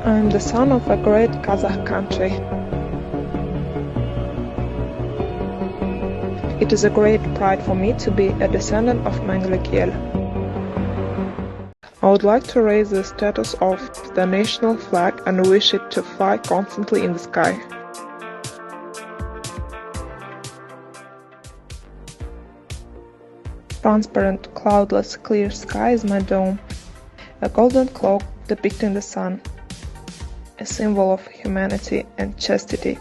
I am the son of a great Kazakh country. It is a great pride for me to be a descendant of Mengele. I would like to raise the status of the national flag and wish it to fly constantly in the sky. Transparent, cloudless, clear sky is my dome, a golden cloak depicting the sun, a symbol of humanity and chastity.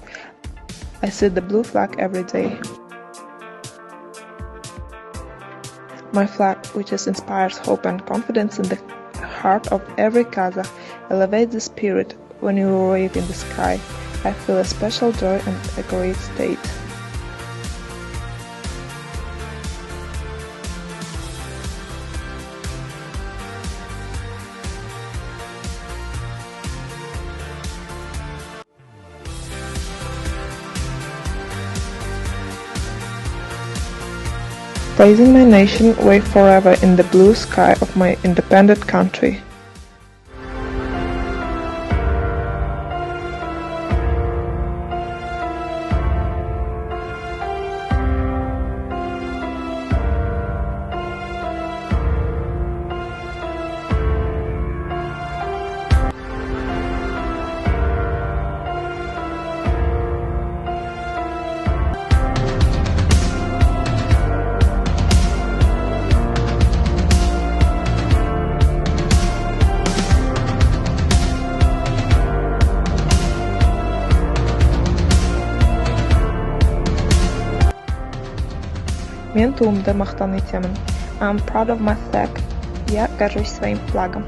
I see the blue flag every day. My flag, which inspires hope and confidence in the heart of every Kazakh, elevates the spirit when you wave in the sky. I feel a special joy and a great state. Praising my nation, wave forever in the blue sky of my independent country. Мен туымды мақтан етемін. I'm proud of my flag. Я горжусь своим флагом.